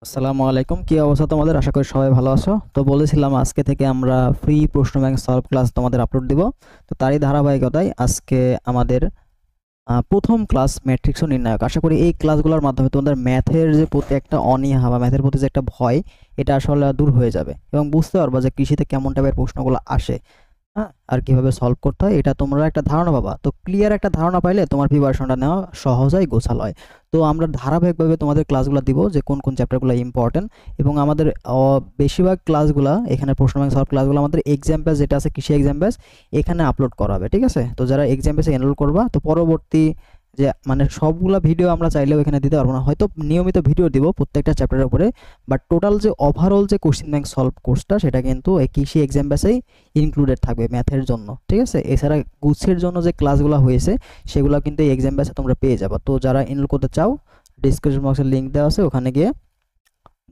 আসসালামু আলাইকুম, কি অবস্থা তোমাদের? আশা করি সবাই ভালো আছো। তো বলেছিলাম আজকে থেকে আমরা ফ্রি প্রশ্ন ব্যাংক সলভ ক্লাস তোমাদের আপলোড দিব। তো তারই ধারাবাহিকতায় আজকে আমাদের প্রথম ক্লাস ম্যাট্রিক্স ও নির্ণায়ক। আশা করি এই ক্লাসগুলোর মাধ্যমে তোমাদের ম্যাথের যে প্রতি একটা অনীহা বা ম্যাথের প্রতি যে একটা ভয়, এটা আসলে দূর হয়ে যাবে এবং বুঝতে পারবা যে কৃষিতে কেমন টাইপের প্রশ্নগুলো আসে। হ্যাঁ, আর কিভাবে সলভ করতে হয় এটা তোমরা একটা ধারণা পাবা। তো ক্লিয়ার একটা ধারণা পাইলে তোমার প্রিপারেশনটা নেওয়া সহজ হয়, গোছাল হয়। তো আমরা ধারাবাহিকভাবে তোমাদের ক্লাসগুলো দিব যে কোন কোন চ্যাপ্টারগুলো ইম্পর্টেন্ট, এবং আমাদের বেশিরভাগ ক্লাসগুলো এখানে প্রশ্ন ব্যাংক সলভ ক্লাসগুলো আমাদের এক্সাম ব্যাচ যেটা আছে কৃষি এক্সাম ব্যাচ, এখানে আপলোড করা হবে। ঠিক আছে? তো যারা এক্সাম ব্যাচে এনরোল করবা, তো পরবর্তী যে মানে সবগুলা ভিডিও আমরা চাইলেও এখানে দিতে পারবো না, হয়তো নিয়মিত ভিডিও দিব প্রত্যেকটা চ্যাপ্টারের উপরে, বাট টোটাল যে ওভারঅল যে কোশ্চেন ব্যাংক সলভ কোর্সটা সেটা কিন্তু এই কৃষি এক্সাম ব্যাচেই ইনক্লুডেড থাকবে ম্যাথের জন্য। ঠিক আছে? এছাড়া গুচ্ছের জন্য যে ক্লাসগুলো হয়েছে সেগুলো কিন্তু এই এক্সাম ব্যাচে তোমরা পেয়ে যাবে। তো যারা এনরোল করতে চাও, ডিসক্রিপশন বক্সের লিংক দেওয়া আছে, ওখানে গিয়ে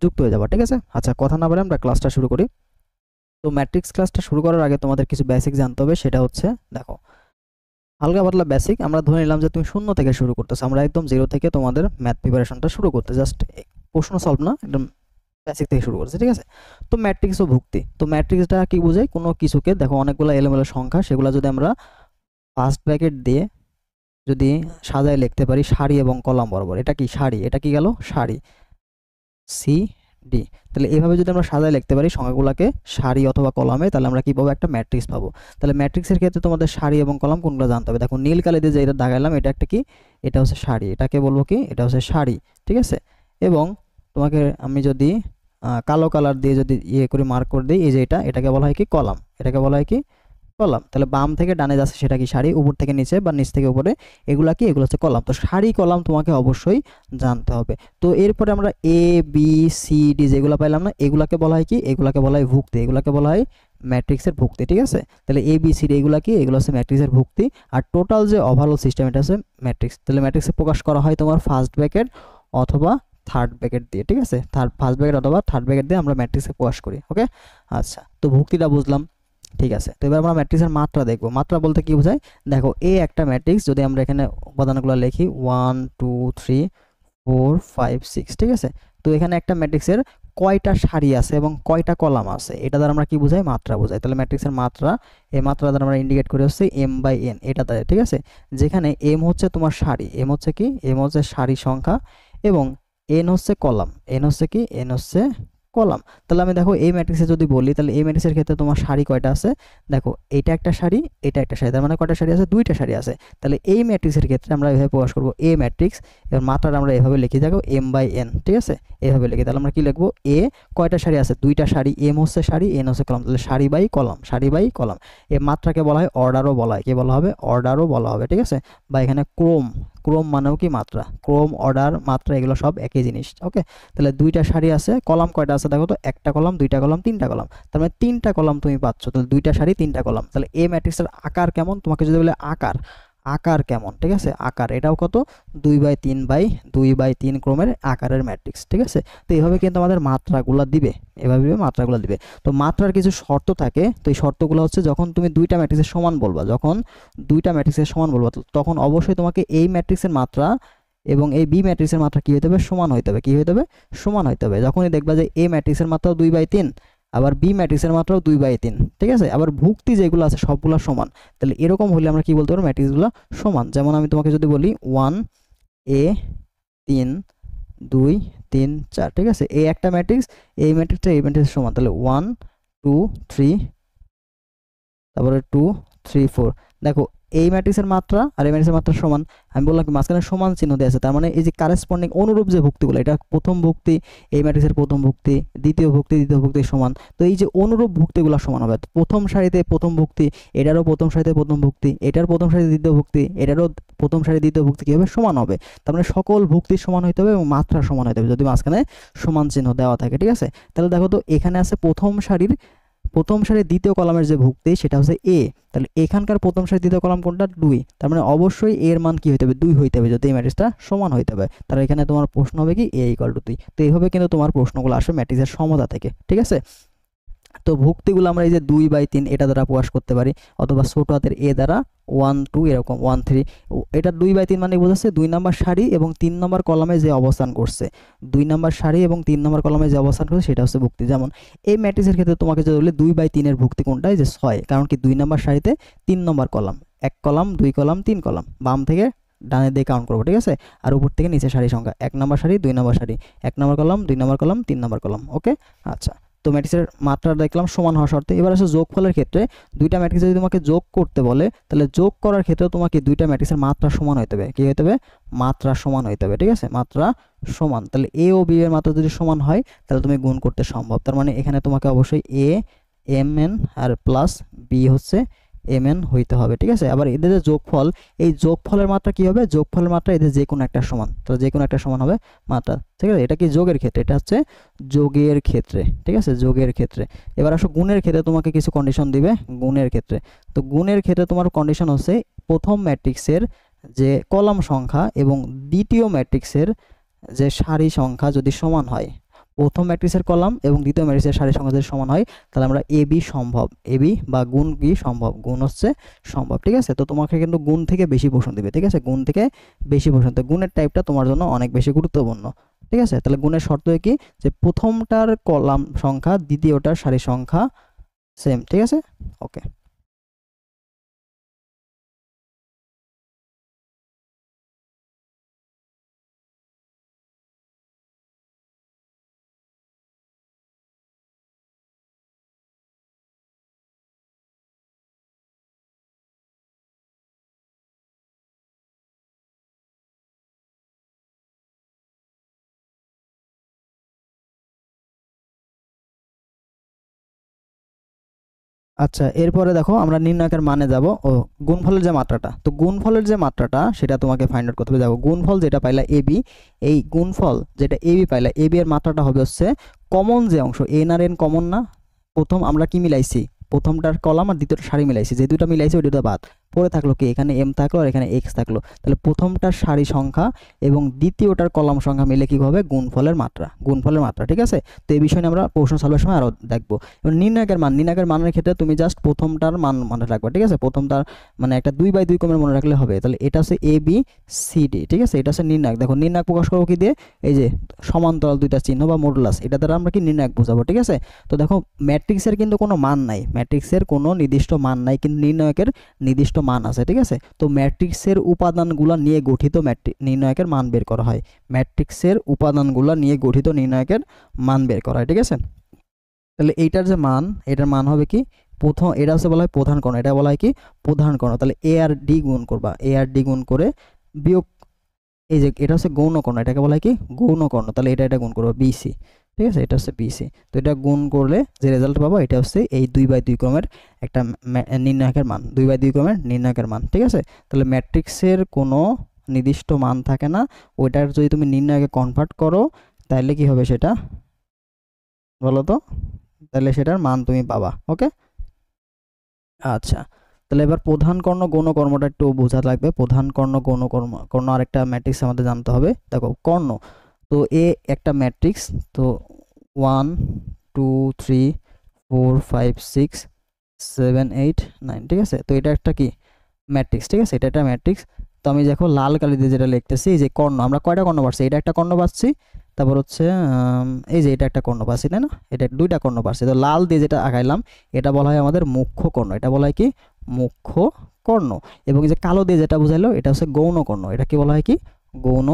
যুক্ত হয়ে যাবা। ঠিক আছে? আচ্ছা, কথা না বলে আমরা ক্লাসটা শুরু করি। তো ম্যাট্রিক্স ক্লাসটা শুরু করার আগে তোমাদের কিছু বেসিক জানতে হবে। সেটা হচ্ছে, দেখো, হালকা পাতলা বেসিক। আমরা ধরে নিলাম যে তুমি শূন্য থেকে শুরু করতেছো, আমরা একদম জিরো থেকে তোমাদের ম্যাথ প্রিপারেশনটা শুরু করতে, জাস্ট প্রশ্ন সলভ না, একদম বেসিক থেকে শুরু করছে। ঠিক আছে? তো ম্যাট্রিক্স ও ভুক্তি, তো ম্যাট্রিক্সটা কি বোঝায়? কোনো কিছুকে, দেখো, অনেকগুলো এলোমেলো সংখ্যা, সেগুলো যদি আমরা ফার্স্ট ব্র্যাকেট দিয়ে যদি সাজায় লিখতে পারি সারি এবং কলাম বরাবর, এটা কি সারি, এটা কি গেল সারি, সি ডি। তাহলে এইভাবে যদি আমরা সাজায় লিখতে পারি সংখ্যাগুলোকে সারি অথবা কলামে, তাহলে আমরা কি পাবো? একটা ম্যাট্রিক্স পাবো। তাহলে ম্যাট্রিক্সের ক্ষেত্রে তোমাদের সারি এবং কলাম কোনগুলো জানতে হবে। দেখো, নীল কালি দিয়ে যে এটা দাগাইলাম, এটা একটা কি, এটা হচ্ছে সারি, এটাকে বলবো কি, এটা হচ্ছে সারি। ঠিক আছে? এবং তোমাকে আমি যদি কালো কালার দিয়ে যদি ইয়ে করে মার্ক করে দিই, এই যে এটাকে বলা হয় কি, কলাম, এটাকে বলা হয় কি, কলাম। তাহলে বাম থেকে ডানে যাচ্ছে সেটা কি সারি, উপর থেকে নিচে বা নিচ থেকে উপরে, এগুলা কি, এগুলো হচ্ছে কলাম। তো সারি কলাম তোমাকে অবশ্যই জানতে হবে। তো এরপরে আমরা এ বি সি ডি যেগুলো পাইলাম না, এগুলাকে বলা হয় কি, এগুলাকে বলা হয় ভুক্তি, এগুলাকে বলা হয় ম্যাট্রিক্সের ভুক্তি। ঠিক আছে? তাহলে এ বি সি ডি এগুলা কি, এগুলো হচ্ছে ম্যাট্রিক্সের ভুক্তি। আর টোটাল যে ওভারঅল সিস্টেম, এটা হচ্ছে ম্যাট্রিক্স। তাহলে ম্যাট্রিক্সে প্রকাশ করা হয় তোমার ফার্স্ট ব্র্যাকেট অথবা থার্ড ব্র্যাকেট দিয়ে। ঠিক আছে? ফার্স্ট ব্র্যাকেট অথবা থার্ড ব্র্যাকেট দিয়ে আমরা ম্যাট্রিক্সে প্রকাশ করি। ওকে? আচ্ছা, তো ভুক্তিটা বুঝলাম। ঠিক আছে, তো এবার আমরা ম্যাট্রিক্সের মাত্রা দেখবো। মাত্রা বলতে কি বোঝায়? দেখো, এ একটা ম্যাট্রিক্স, যদি আমরা এখানে উপাদানগুলো লিখি 1 2 3 4 5 6। ঠিক আছে? তো এখানে একটা ম্যাট্রিক্সের কয়টা সারি আছে এবং কয়টা কলাম আছে, এটা দ্বারা আমরা কি বোঝাই? মাত্রা বোঝাই। তাহলে ম্যাট্রিক্সের মাত্রা, এই মাত্রা দ্বারা আমরা ইন্ডিকেট করে হচ্ছে এম বাই এন, এটা দ্বারা। ঠিক আছে? যেখানে এম হচ্ছে তোমার সারি, এম হচ্ছে কি, এম হচ্ছে সারি সংখ্যা, এবং এন হচ্ছে কলাম, এন হচ্ছে কি, এন হচ্ছে কলাম। তাহলে আমি, দেখো, এই ম্যাট্রিক্সে যদি বলি, তাহলে এই ম্যাট্রিক্সের ক্ষেত্রে তোমার সারি কয়টা আছে? দেখো, এটা একটা সারি, এটা একটা সারি, তার মানে কয়টা সারি আছে? দুইটা সারি আছে। তাহলে এই ম্যাট্রিক্সের ক্ষেত্রে আমরা এভাবে প্রকাশ করবো, এ ম্যাট্রিক্স। এবার মাত্রাটা আমরা এভাবে লিখি, দেখো, এম বাই এন। ঠিক আছে? এভাবে লিখি। তাহলে আমরা কি লিখবো? এ কয়টা সারি আছে? দুইটা সারি, এম হচ্ছে সারি, এন হচ্ছে কলাম। তাহলে সারি বাই কলাম, সারি বাই কলাম। এই মাত্রাকে বলা হয় অর্ডারও বলা হয়, কি বলা হবে? অর্ডারও বলা হবে। ঠিক আছে? বা এখানে ক্রম, ক্রম মানেও কি মাত্রা, ক্রম, অর্ডার, মাত্রা, এগুলো সব একই জিনিস। ওকে? তাহলে দুইটা সারি আছে, কলাম কয়টা আছে? দেখো তো, একটা কলাম, দুইটা কলাম, তিনটা কলাম। তার মানে তিনটা কলাম তুমি পাচ্ছ। তাহলে দুইটা সারি, তিনটা কলাম। তাহলে এই ম্যাট্রিক্সের আকার কেমন? তোমাকে যদি বলে আকার, আকার কেমন? ঠিক আছে? আকার এটাও কত? 2/3/2/3 ক্রমের আকারের ম্যাট্রিক্স। ঠিক আছে? তো এইভাবে কিন্তু আমাদের মাত্রাগুলো দিবে, এভাবে মাত্রাগুলো দিবে। তো মাত্রার কিছু শর্ত থাকে। তো এই শর্তগুলো হচ্ছে, যখন তুমি দুইটা ম্যাট্রিক্সের সমান বলবা, যখন দুইটা ম্যাট্রিক্সের সমান বলবা, তখন অবশ্যই তোমাকে এই ম্যাট্রিক্সের মাত্রা এবং এই বি ম্যাট্রিক্সের মাত্রা কি হইতে হবে? সমান হইতে হবে। কি হইতে হবে? সমান হইতে হবে। যখনই দেখবা যে এ ম্যাট্রিক্সের মাত্রাও 2/3, আবার বি ম্যাট্রিক্সের মাত্রাও 2/3। ঠিক আছে? আবার ভুক্তি যেগুলো আছে সবগুলো সমান, তাহলে এরকম হলে আমরা কি বলতে পারবো? ম্যাট্রিক্সগুলো সমান। যেমন আমি তোমাকে যদি বলি 1 এ 3 2 3 4। ঠিক আছে? এই একটা ম্যাট্রিক্স, এই ম্যাট্রিক্সটা এই ম্যাট্রিক্সের সমান, তাহলে 1 2 3, তারপরে 2 3 4। দেখো, এই ম্যাট্রিক্সের মাত্রা আর এই ম্যাট্রিক্সের মাত্রা সমান। আমি বললাম কি, মাঝখানে সমান চিহ্ন দেওয়া আছে, তার মানে এই যে কারেসপন্ডিং অনুরূপ যে ভুক্তিগুলো, এটা প্রথম ভুক্তি, এই ম্যাট্রিক্সের প্রথম ভুক্তি, দ্বিতীয় ভুক্তি, দ্বিতীয় ভুক্তি সমান। তো এই যে অনুরূপ ভুক্তিগুলো সমান হবে। প্রথম সারিতে প্রথম ভুক্তি, এটারও প্রথম সারিতে প্রথম ভুক্তি, এটার প্রথম সারিতে দ্বিতীয় ভুক্তি, এটারও প্রথম সারি দ্বিতীয় ভুক্তি, কি হবে? সমান হবে। তার মানে সকল ভুক্তি সমান হইতে হবে এবং মাত্রা সমান হইতে হবে, যদি মাঝখানে সমান চিহ্ন দেওয়া থাকে। ঠিক আছে? তাহলে দেখো তো, এখানে আছে প্রথম সারির দ্বিতীয় কলামের যে ভুক্তি, সেটা হচ্ছে এ। তাহলে এখানকার প্রথম সারির দ্বিতীয় কলাম কোনটা? 2। তার মানে অবশ্যই এর মান কি হইতে হবে? 2 হইতে হবে, যদি এই ম্যাট্রিক্সটা সমান হইতে হবে। তাহলে এখানে তোমার প্রশ্ন হবে কি, এ = 2। তো এইভাবে কিন্তু তোমার প্রশ্নগুলো আসবে ম্যাট্রিক্সের সমতা থেকে। ঠিক আছে? তো ভুক্তিগুলো আমরা এই যে 2/3 এটা দ্বারা প্রকাশ করতে পারি, অথবা ছোট হাতের এ দ্বারা 1 2 এরকম 1 3। এটা 2/3 মানে বোঝাচ্ছে 2 নম্বর সারি এবং 3 নম্বর কলামে যে অবস্থান করছে, 2 নম্বর সারি এবং 3 নম্বর কলামে যে অবস্থান করছে সেটা হচ্ছে ভুক্তি। যেমন এই ম্যাট্রিক্সের ক্ষেত্রে তোমাকে যদি বলে 2/3 এর ভুক্তি কোনটা, এই যে 6, কারণ কি 2 নম্বর সারিতে 3 নম্বর কলাম, 1 কলাম 2 কলাম 3 কলাম, বাম থেকে ডানে দিয়ে কাউন্ট করবো, ঠিক আছে। আর উপর থেকে নিচে সারি সংখ্যা, 1 নম্বর সারি 2 নম্বর সারি, 1 নম্বর কলাম 2 নম্বর কলাম 3 নম্বর কলাম, ওকে। আচ্ছা, তো ম্যাট্রিক্সের মাত্রা দেখলাম সমান হওয়া শর্তে। এবার আসলে যোগফলের ক্ষেত্রে দুইটা ম্যাট্রিক্স যদি তোমাকে যোগ করতে বলে, তাহলে যোগ করার ক্ষেত্রে তোমাকে দুইটা ম্যাট্রিক্সের মাত্রা সমান হইতে হবে। কি হইতে হবে? মাত্রা সমান হইতে হবে, ঠিক আছে, মাত্রা সমান। তাহলে এ ও বি এর মাত্রা যদি সমান হয় তাহলে তুমি গুণ করতে সম্ভব। তার মানে এখানে তোমাকে অবশ্যই এ এম এন আর প্লাস বি হচ্ছে এম এন হইতে হবে, ঠিক আছে। আবার এদের যে যোগফল, এই যোগফলের মাত্রা কি হবে? যোগফলের মাত্রা এদের যে কোনো একটা সমান, তো যে কোনো একটা সমান হবে মাত্রা, ঠিক আছে। এটা কি যোগের ক্ষেত্রে, এটা হচ্ছে যোগের ক্ষেত্রে, ঠিক আছে, যোগের ক্ষেত্রে। এবার আসো গুণের ক্ষেত্রে তোমাকে কিছু কন্ডিশন দিবে গুণের ক্ষেত্রে। তো গুণের ক্ষেত্রে তোমার কন্ডিশন হচ্ছে প্রথম ম্যাট্রিক্সের যে কলাম সংখ্যা এবং দ্বিতীয় ম্যাট্রিক্সের যে সারি সংখ্যা যদি সমান হয়, প্রথম ম্যাট্রিক্সের কলাম এবং দ্বিতীয় ম্যাট্রিক্সের সারি সংখ্যা যদি সমান হয়, তাহলে আমরা এ বি সম্ভব, এ বি বা গুণ কি সম্ভব, গুণ হচ্ছে সম্ভব, ঠিক আছে। তো তোমাকে কিন্তু গুণ থেকে বেশি প্রশ্ন দিবে, ঠিক আছে, গুণ থেকে বেশি প্রশ্ন। তো গুণের টাইপটা তোমার জন্য অনেক বেশি গুরুত্বপূর্ণ, ঠিক আছে। তাহলে গুণের শর্ত কি, যে প্রথমটার কলাম সংখ্যা দ্বিতীয়টার সারি সংখ্যা সেম, ঠিক আছে, ওকে। আচ্ছা, এরপরে দেখো আমরা নির্ণায়কের মানে যাব, ও গুণফলের যে মাত্রাটা, তো গুণফলের যে মাত্রাটা সেটা তোমাকে ফাইন্ড আউট করতে হবে। যাবো গুণফল যেটা পাইলা এবি, এই গুণফল যেটা এবি পাইলা, এবি এর মাত্রাটা হবে হচ্ছে কমন যে অংশ, এন আর এন কমন না, প্রথম আমরা কি মিলাইছি, প্রথমটার কলাম আর দ্বিতীয়টা সারি মিলাইছি, যে দুটো মিলাইছি ওই দুটো বাদ পরে থাকলো কি, এখানে এম থাকলো আর এখানে এক্স থাকলো। তাহলে প্রথমটার সারি সংখ্যা এবং দ্বিতীয়টার কলাম সংখ্যা মিলে কি হবে, গুণফলের মাত্রা, গুণফলের মাত্রা, ঠিক আছে। তো এই বিষয় নিয়ে আমরা প্রশ্ন সলভের সময় আরো দেখবো। এবং নির্ণায়কের মান, নির্ণায়কের মানের ক্ষেত্রে তুমি জাস্ট প্রথমটার মান মনে রাখবা, ঠিক আছে, প্রথমটার মানে একটা 2/2 কমের মনে রাখলে হবে। তাহলে এটা হচ্ছে এ বি সি ডি, ঠিক আছে, এটা হচ্ছে নির্ণায়ক। দেখো নির্ণায়ক প্রকাশ করবো কি দিয়ে, এই যে সমান্তরাল দুইটা চিহ্ন বা মডুলাস, এটা দ্বারা আমরা কি নির্ণায়ক বোঝাবো, ঠিক আছে। তো দেখো ম্যাট্রিক্সের কিন্তু কোনো মান নাই, ম্যাট্রিক্সের কোনো নির্দিষ্ট মান নাই, কিন্তু নির্ণায়কের নির্দিষ্ট মান আছে, ঠিক আছে। তো ম্যাট্রিক্সের উপাদানগুলো নিয়ে গঠিত নির্ণায়কের মান বের করা হয়, ম্যাট্রিক্সের উপাদানগুলো নিয়ে গঠিত নির্ণায়কের মান বের করা হয়, ঠিক আছে। তাহলে এইটার যে মান, এটার মান হবে কি, প্রথম এটা হচ্ছে বলা হয় প্রধান কর্ণ, এটা বলা হয় কি প্রধান কর্ণ। তাহলে এ আর ডি গুণ করবা, এ আর ডি গুণ করে বিয়োগ, এই যে এটা হচ্ছে গৌণ কর্ণ, এটাকে বলা হয় কি গৌণ কর্ণ। তাহলে এটা গুণ করবো বিসি, ঠিক আছে, এটা হচ্ছে বিসি। তো এটা গুণ করলে যে রেজাল্ট পাবো এটা হচ্ছে এই 2/2 ক্রমের একটা নির্ণায়কের মান, 2/2 ক্রমের নির্ণায়কের মান, ঠিক আছে। তাহলে ম্যাট্রিক্সের কোনো নির্দিষ্ট মান থাকে না, ওইটার যদি তুমি নির্ণায়কে কনভার্ট করো তাহলে কি হবে সেটা বলো তো, তাহলে সেটার মান তুমি পাবা, ওকে। আচ্ছা, তাহলে এবার প্রধান কর্ণ গৌণ কর্মটা একটু বোঝা লাগবে। প্রধান কর্ণ গৌণ কর্ণ আরেকটা ম্যাট্রিক্স আমাদের জানতে হবে। দেখো কর্ণ, তো এ একটা ম্যাট্রিক্স, তো 1 2 3 4 5 6 7 8 9, ঠিক আছে। তো এটা একটা কি ম্যাট্রিক্স, ঠিক আছে, এটা একটা ম্যাট্রিক্স। তো আমি দেখো লাল কালি দিয়ে যেটা লিখতেছি, এই যে কর্ণ, আমরা কয়টা কর্ণ পাচ্ছি, এটা একটা কর্ণ পাচ্ছি, তারপর হচ্ছে এই যে এটা একটা কর্ণ পাচ্ছি, তাই না, এটা দুইটা কর্ণ পাচ্ছি। তো লাল দিয়ে যেটা আঁকাইলাম এটা বলা হয় আমাদের মুখ্য কর্ণ, এটা বলা হয় কি মুখ্য কর্ণ। এবং এই যে কালো দিয়ে যেটা বুঝাইলো এটা হচ্ছে গৌণ কর্ণ, এটা কি বলা হয় কি গৌণ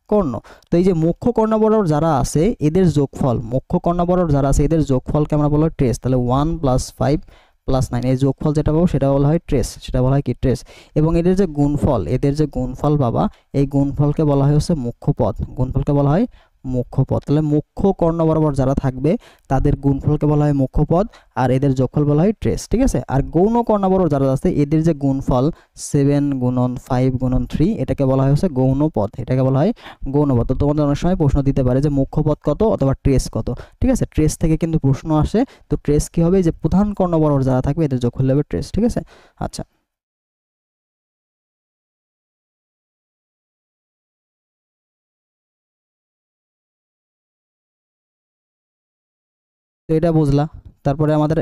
কর্ণ। তো এই যে মুখ্য কর্ণ বরাবর যারা আছে এদের যোগফল, মুখ্য কর্ণ বরাবর যারা আছে এদের যোগফলকে আমরা বলা হয় ট্রেস। তাহলে 1 + 5 + 9 এই যোগফল যেটা পাবো সেটা বলা হয় ট্রেস, সেটা বলা হয় কি ট্রেস। এবং এদের যে গুণফল, এদের যে গুণফল পাবা এই গুণফলকে বলা হয় হচ্ছে মুখ্য পদ, গুণফলকে বলা হয় মুখ্য পদ। তাহলে মুখ্য কর্ণ বরাবর যারা থাকবে তাদের গুণফলকে বলা হয় মুখ্য পদ, আর এদের যোগফল বলা হয় ট্রেস, ঠিক আছে। আর গৌণ কর্ণ বরাবর যারা আছে এদের যে গুণফল 7 × 5 × 3 এটাকে বলা হয় হচ্ছে গৌণ পদ, এটাকে বলা হয় গৌণ পদ। তো তোমাদের অনেক সময় প্রশ্ন দিতে পারে যে মুখ্য পদ কত অথবা ট্রেস কত, ঠিক আছে, ট্রেস থেকে কিন্তু প্রশ্ন আসে। তো ট্রেস কি হবে, যে প্রধান কর্ণ বরাবর যারা থাকবে এদের যোগফল হবে ট্রেস, ঠিক আছে। আচ্ছা, তো এটা বুঝলা। তারপরে আমাদের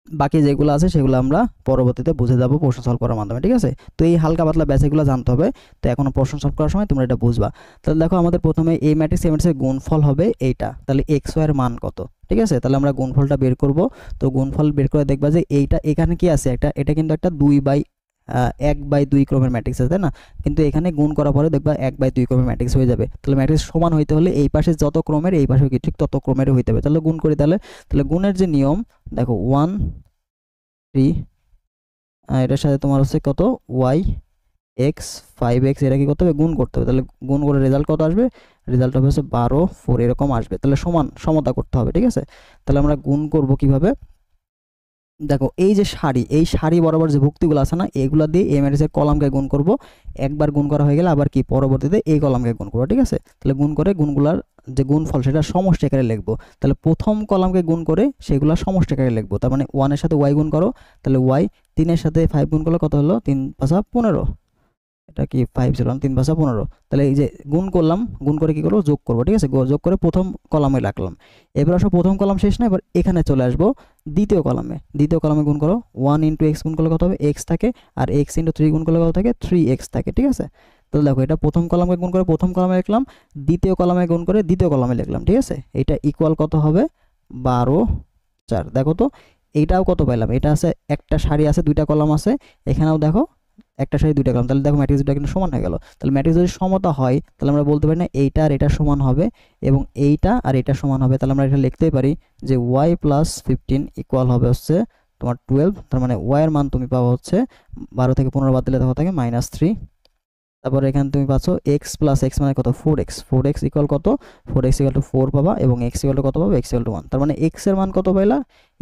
বাকি যেগুলো আছে সেগুলো আমরা পরবর্তীতে বুঝে যাবো প্রশ্ন সলভ করার মাধ্যমে, ঠিক আছে। তো এই হালকা পাতলা বেসিকগুলো জানতে হবে, তো এখন প্রশ্ন সলভ করার সময় তোমরা এটা বুঝবা। তাহলে দেখো আমাদের প্রথমে এই ম্যাট্রিক্স এই ম্যাট্রিক্সের গুণফল হবে এইটা, তাহলে এক্স ওয়াই এর মান কত, ঠিক আছে। তাহলে আমরা গুণফলটা বের করব। তো গুণফল বের করে দেখবা যে এইটা এখানে কি আছে, এটা কিন্তু একটা 1/2 ক্রমের ম্যাট্রিক্স আছে, তাই না। কিন্তু এখানে গুণ করার পরে দেখবা 1/2 ক্রমের ম্যাট্রিক্স হয়ে যাবে। তাহলে ম্যাট্রিক্স সমান হইতে হলে এই পাশে যত ক্রমের এই পাশে ঠিক তত ক্রমের হইতে হবে। তাহলে গুণ করি, তাহলে গুণের যে নিয়ম দেখো 1 3 এটার সাথে তোমার হচ্ছে কত ওয়াই এক্স 5x, এটা কি করতে হবে, গুণ করতে হবে। তাহলে গুণ করে রেজাল্ট কত আসবে, রেজাল্ট হবে হচ্ছে 12 4 এরকম আসবে। তাহলে সমতা করতে হবে, ঠিক আছে। তাহলে আমরা গুণ করব কিভাবে, দেখো এই যে এই সারি বরাবর যে ভুক্তিগুলো আছে না, এগুলো দিয়ে এই ম্যাট্রিক্সের কলামকে গুণ করব। একবার গুণ করা হয়ে গেলে আবার কি পরবর্তীতে এই কলামকে গুণ করব, ঠিক আছে। তাহলে গুণ করে গুণগুলার যে গুণফল সেটা সমষ্টি আকারে লিখবো। তাহলে প্রথম কলামকে গুণ করে সেগুলো সমষ্টি আকারে লিখবো। তার মানে 1 এর সাথে y গুণ করো, তাহলে y 3 এর সাথে 5 গুণ করলে কত হলো, 3 5 15, এটা কি 5 ছিল 3 5 15। তাহলে এই যে গুণ করলাম, গুণ করে কি করবো, যোগ করবো, ঠিক আছে। যোগ করে প্রথম কলামে রাখলাম। এবার আসো প্রথম কলাম শেষ না, এবার এখানে চলে আসবো দ্বিতীয় কলামে গুণ করো। 1 ইন্টু এক্স গুণ করলে কত হবে, এক্স থাকে, আর এক্স ইন্টু 3 গুণ করলে কত থাকে, 3x থাকে, ঠিক আছে। তাহলে দেখো এটা প্রথম কলামে গুণ করে প্রথম কলামে লিখলাম, দ্বিতীয় কলামে গুণ করে দ্বিতীয় কলামে লিখলাম, ঠিক আছে। এটা ইকুয়াল কত হবে, 12 4। দেখো তো এইটাও কত পাইলাম, এটা আছে একটা সারি আছে দুইটা কলাম আছে, এখানেও দেখো একটা সারি দুইটা কলাম। তাহলে দেখো ম্যাট্রিক্স দুটো কিন্তু সমান হয়ে গেল। তাহলে ম্যাট্রিক্স যদি সমতা হয় তাহলে আমরা বলতে পারি না এইটা আর এটা সমান হবে এবং এইটা আর এটা সমান হবে। তাহলে আমরা এটা লিখতেই পারি যে y + 15 ইকুয়াল হবে হচ্ছে তোমার 12। তার মানে y এর মান তুমি পাবা হচ্ছে 12 থেকে 15 বাদ দিলে দেখো থাকে -3। তারপরে এখানে তুমি পাচ্ছ x + x মানে কত, 4x ইকুয়াল কত, 4x ইকুয়াল টু 4 পাবা এবং x ইকুয়াল টু কত পাবা, x ইকুয়াল টু 1। তার মানে x এর মান কত পাইলা,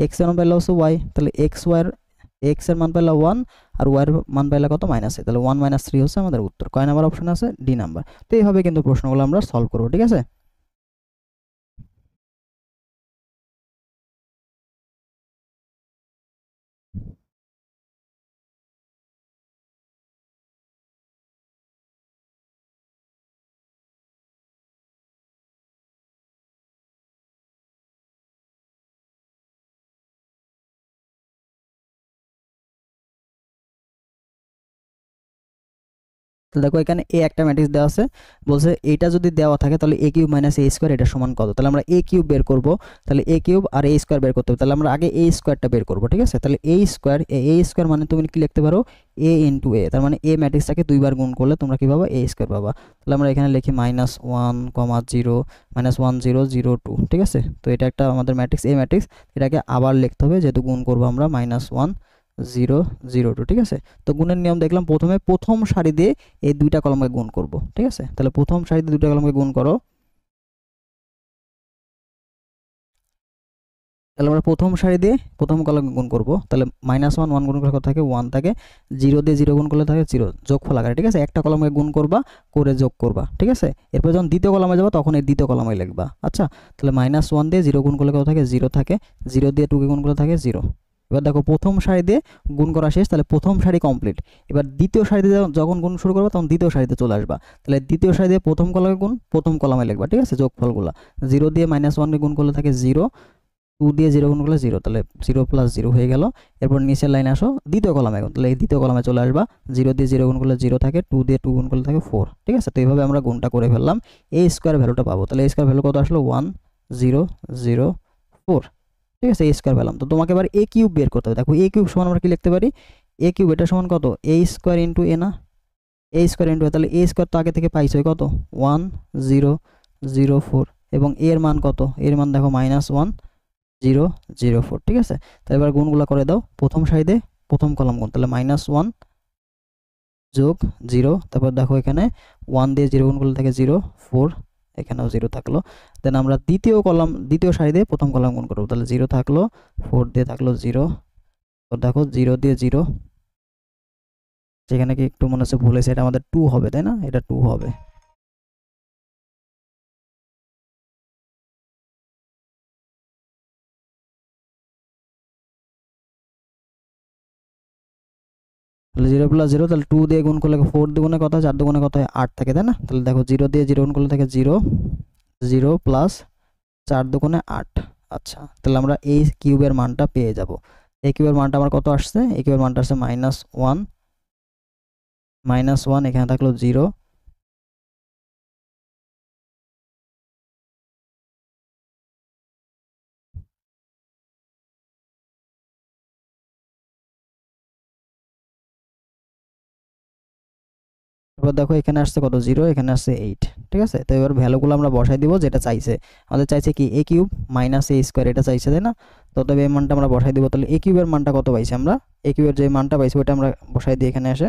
x এর মান পাইলা হচ্ছে y। তাহলে x এর মান পাইলা 1 আর y এর মান পাইলা কত, -3। তাহলে 1 - 3 হচ্ছে আমাদের উত্তর। কয় নাম্বার অপশন আছে, ডি নাম্বার। তো এইভাবে কিন্তু প্রশ্নগুলো আমরা সলভ করব, ঠিক আছে। তাহলে দেখো এখানে এ একটা ম্যাট্রিক্স দেওয়া আছে, বলছে এইটা যদি দেওয়া থাকে তাহলে a cube minus a square এটা সমান কত। তাহলে আমরা a কিউব বের করব, তাহলে a কিউব আর a স্কোয়ার বের করতে হবে। তাহলে আমরা আগে a স্কোয়ারটা বের করব, ঠিক আছে। তাহলে a স্কোয়ার মানে তুমি কি লিখতে পারো, a ইন্টু a। তার মানে a ম্যাট্রিক্সটাকে দুইবার গুণ করলে তোমরা কি পাবা, a স্কোয়ার পাবা। তাহলে আমরা এখানে লিখি -1, 0 -1 0 0 2, ঠিক আছে। তো এটা একটা আমাদের ম্যাট্রিক্স, a ম্যাট্রিক্স। এটাকে আবার লিখতে হবে যেহেতু গুণ করবো আমরা -1 0 0 2, ঠিক আছে। তো গুণের নিয়ম দেখলাম, প্রথমে প্রথম সারি দিয়ে এই দুইটা কলমকে গুণ করব, ঠিক আছে। তাহলে প্রথম সারিতে দুইটা কলমকে গুণ করো। তাহলে আমরা প্রথম সারি দিয়ে প্রথম কলমকে গুণ করব। তাহলে -1 1 গুণ করলে কত থাকে, 1 থাকে। 0 দিয়ে 0 গুণ করলে থাকে 0, যোগফল আকারে, ঠিক আছে। একটা কলমকে গুণ করবা করে যোগ করবা, ঠিক আছে। এরপর যখন দ্বিতীয় কলমে যাবা তখন এই দ্বিতীয় কলমে লিখবা, আচ্ছা। তাহলে -1 দিয়ে 0 গুণ করলে কত থাকে, 0 থাকে। 0 দিয়ে 2 কে গুণ করলে থাকে 0। এবার দেখো প্রথম সারি দিয়ে গুণ করা শেষ, তাহলে প্রথম সারি কমপ্লিট। এবার দ্বিতীয় সারিতে যখন গুণ শুরু করবা তখন দ্বিতীয় সারিতে চলে আসবা। তাহলে দ্বিতীয় সারি দিয়ে প্রথম কলমে গুণ প্রথম কলমে লিখবা, ঠিক আছে, যোগফলগুলো। 0 দিয়ে -1 কে গুণ করলে থাকে 0, 2 দিয়ে 0 গুণ করলে 0, তাহলে 0 + 0 হয়ে গেল। এরপর নিচের লাইনে আসো দ্বিতীয় কলামে, তাহলে এই দ্বিতীয় কলামে চলে আসবা। 0 দিয়ে 0 গুণ করলে 0 থাকে, 2 দিয়ে 2 গুণ করলে থাকে 4, ঠিক আছে। তো এইভাবে আমরা গুণটা করে ফেললাম, a স্কোয়ার ভ্যালুটা পাবো। তাহলে a স্কোয়ার ভ্যালু কত আসলো, 1 0 0 4, ঠিক আছে। a স্কোয়ার পেলাম। তো তোমাকে এবার a কিউব বের করতে হবে। দেখো a কিউব সমান আমরা কি লিখতে পারি, a কিউব এটা সমান কত, a স্কোয়ার ইন্টু a না, a স্কোয়ার ইন্টু a। তাহলে a স্কোয়ার তো আগে থেকে পাইছো কত, 1 0 0 4 এবং a এর মান কত, এর মান দেখো -1 0 0 4, ঠিক আছে। তো এবার গুণগুলো করে দাও, প্রথম সারিতে প্রথম কলাম গুণ, তাহলে -1 যোগ 0। তারপর দেখো এখানে 1 দিয়ে 0 গুণ করলে থাকে 0 4, এখানেও 0 থাকলো। দেন আমরা দ্বিতীয় সারি দিয়ে প্রথম কলাম গুণ করবো, তাহলে 0 থাকলো, 4 দিয়ে থাকলো 0। তো দেখো 0 দিয়ে 0, যেখানে কি একটু মনে হচ্ছে ভুল হয়েছে, এটা আমাদের 2 হবে, তাই না, এটা 2 হবে। তাহলে 0 + 0, তাহলে 2 দিয়ে গুণ করলে 4 দুগুণে কত হয়, 4 দুগুণে কত হয়, 8 থাকে, তাই না। তাহলে দেখো 0 দিয়ে 0 গুণ করলে থাকে 0 0 প্লাস 4 দুগুণে 8, আচ্ছা, তাহলে আমরা এই কিউবের মানটা পেয়ে যাব। এই কিউবের মানটা আমার কত আসছে? এই কিউবের মানটা আসছে -1, এখানে থাকলো 0। এবার দেখো এখানে আসছে কত? 0, এখানে আসছে 8। ঠিক আছে, তো এবার ভ্যালুগুলো আমরা বসাই দিব যেটা চাইছে। আমাদের চাইছে কি a cube minus a square, এটা চাইছে তাই না? তো তবে এই মানটা আমরা বসাই দিব। তাহলে a কিউবের মানটা কত পাইছি আমরা? a কিউবের যে মানটা পাইছি ওটা আমরা বসাই দিই এখানে আসে।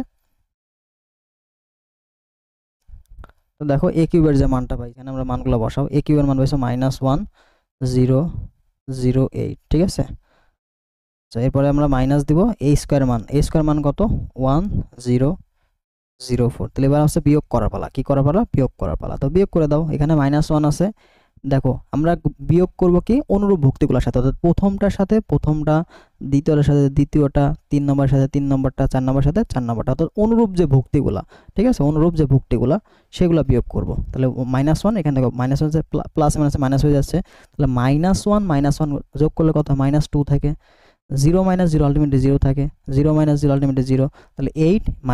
তো দেখো a কিউবের যে মানটা পাই এখানে আমরা মানগুলো বসাও। a কিউবের মান পাইছে -1008। ঠিক আছে, আচ্ছা এরপরে আমরা মাইনাস দিব a স্কোয়ার মান। a স্কোয়ার মান কত? 1004। তাহলে এবার হচ্ছে বিয়োগ করার পালা। কি করার পালা? বিয়োগ করার পালা। তো বিয়োগ করে দাও। এখানে -1 আছে। দেখো আমরা বিয়োগ করব কি অনুরূপ ভুক্তিগুলোর সাথে, অর্থাৎ প্রথমটার সাথে প্রথমটা, দ্বিতীয়টার সাথে দ্বিতীয়টা, 3 নম্বরের সাথে 3 নম্বরটা, 4 নম্বরের সাথে 4 নম্বরটা, অর্থাৎ অনুরূপ যে ভুক্তিগুলা, ঠিক আছে, অনুরূপ যে ভুক্তিগুলা সেগুলো বিয়োগ করব। তাহলে -1 এখান থেকে -1 যে প্লাস মাইনাসে মাইনাস হয়ে যাচ্ছে, তাহলে -1 যোগ করলে কত? -2 থাকে। 0 - 0 আলটিমেটলি 0 থাকে। 0 - 0 আলটিমেটলি 0। তাহলে 8 -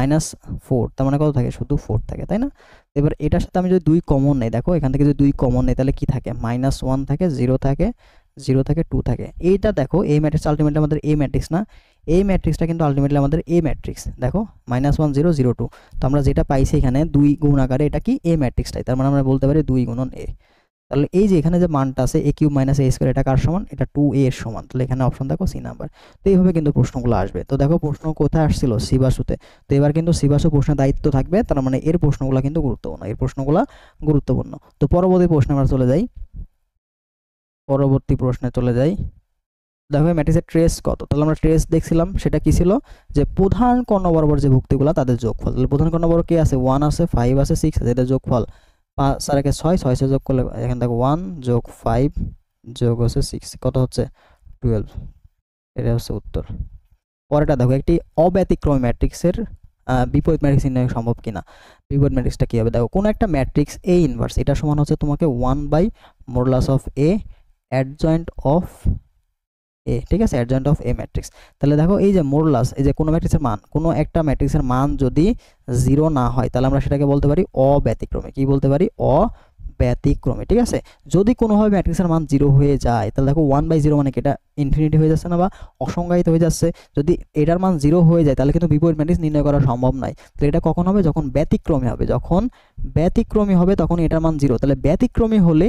4 তার মানে কত থাকে? শুধু 4 থাকে, তাই না? এবার এটার সাথে আমি যদি 2 কমন নেই, দেখো এখান থেকে যদি 2 কমন নেই তাহলে কি থাকে? -1 থাকে, 0 থাকে, 0 থাকে, 2 থাকে। এইটা দেখো এই ম্যাট্রিক্স আলটিমেটলি আমাদের এই ম্যাট্রিক্স না, এই ম্যাট্রিক্সটা কিন্তু আলটিমেটলি আমাদের এই ম্যাট্রিক্স। দেখো -1 0 0 2। তো আমরা যেটা পাইছি এখানে 2 গুণ আকারে, এটা কি? এ ম্যাট্রিক্সটাই। তার মানে আমরা বলতে পারি 2 গুণন এ। তাহলে এই যে এখানে যে মানটা আছে a cube minus a square, এটা কার সমান? এটা 2a এর সমান। তাহলে এখানে অপশন দেখো সি নাম্বার। তো এইভাবে কিন্তু প্রশ্নগুলো আসবে। তো দেখো প্রশ্ন কোথায় আসছিল? সিবাসুতে। তো এবার কিন্তু সিবাসু প্রশ্নের দায়িত্ব থাকবে, তার মানে এর প্রশ্নগুলো কিন্তু গুরুত্বপূর্ণ, এর প্রশ্নগুলো গুরুত্বপূর্ণ। তো পরবর্তী প্রশ্নে আমরা চলে যাই। পরবর্তী প্রশ্নে চলে যাই। দেখো ম্যাট্রিক্সের ট্রেস কত? তাহলে আমরা ট্রেস দেখছিলাম, সেটা কি ছিল? যে প্রধান কর্ণ বরাবর যে ভুক্তিগুলো তাদের যোগফল। তাহলে প্রধান কর্ণ বরাবর কি আছে? 1 আছে, 5 আছে, 6 আছে, এটা যোগফল 5 আর 6 6 যোগ করলে এখানে দেখো 1 যোগ 5 যোগ হচ্ছে 6 কত হচ্ছে? 12। এটা হচ্ছে উত্তর। পরেরটা দেখো, একটি অব্যতিক্রমী ম্যাট্রিক্সের বিপরীত ম্যাট্রিক্স নির্ণয় সম্ভব কিনা। বিপরীত ম্যাট্রিক্সটা কি হবে? দেখো কোন একটা ম্যাট্রিক্স A ইনভার্স, এটা সমান হচ্ছে তোমাকে 1/মডুলাস অফ A অ্যাডজয়েন্ট অফ এ। ঠিক আছে, অ্যাডজয়েন্ট অফ এ ম্যাট্রিক্স। তাহলে দেখো এই যে মডুলাস, এই যে কোনো ম্যাট্রিক্সের মান, কোনো একটা ম্যাট্রিক্সের মান যদি 0 না হয় তাহলে আমরা সেটাকে বলতে পারি অব্যতিক্রমী। কি বলতে পারি? অব্যতিক্রমী। ঠিক আছে, যদি কোনোভাবে ম্যাট্রিক্সের মান 0 হয়ে যায় তাহলে দেখো 1/0 মানে কি? এটা ইনফিনিটি হয়ে যাচ্ছে না, বা অসংজ্ঞায়িত হয়ে যাচ্ছে। যদি এটার মান 0 হয়ে যায় তাহলে কিন্তু বিপরীত ম্যাট্রিক্স নির্ণয় করা সম্ভব নয়। তাহলে এটা কখন হবে? যখন ব্যতিক্রমী হবে। যখন ব্যতিক্রমী হবে তখন এটার মান 0। তাহলে ব্যতিক্রমী হলে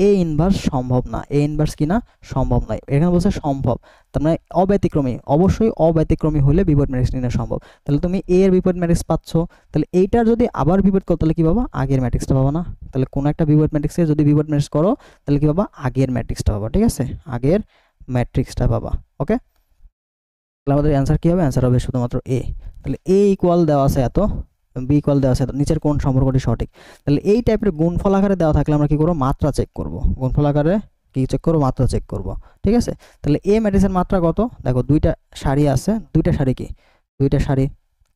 এ ইনভার্স সম্ভব না। এ ইনভার্স কি না? সম্ভব নয়। এখানে বলছে সম্ভব, তার মানে অব্যতিক্রমী। অবশ্যই অব্যতিক্রমী হলে বিপরীত ম্যাট্রিক্স নির্ণয় সম্ভব। তাহলে তুমি এ এর বিপরীত ম্যাট্রিক্স পাচ্ছ, তাহলে এইটার যদি আবার বিপরীত করো তাহলে কি পাবা? আগের ম্যাট্রিক্সটা পাবা না? তাহলে কোনো একটা বিপরীত ম্যাট্রিক্সের যদি বিপরীত ম্যাট্রিক্স করো তাহলে কি পাবা? আগের ম্যাট্রিক্সটা পাবা। ঠিক আছে, আগের ম্যাট্রিক্সটা পাবা। ওকে, তাহলে আমাদের অ্যান্সার কি হবে? অ্যান্সার হবে শুধুমাত্র এ। তাহলে এ ইকুয়াল দেওয়া আছে এত, বি ইকুয়াল দেওয়া আছে এত, নিচের কোন সম্পর্কটি সঠিক? তাহলে এই টাইপের গুণফল আকারে দেওয়া থাকলে আমরা কি করব? মাত্রা চেক করব। গুণফল আকারে কি চেক করব? মাত্রা চেক করব। ঠিক আছে, তাহলে এ ম্যাট্রিক্সের মাত্রা কত? দেখো দুইটা সারি আছে, দুইটা সারি কি? দুইটা সারি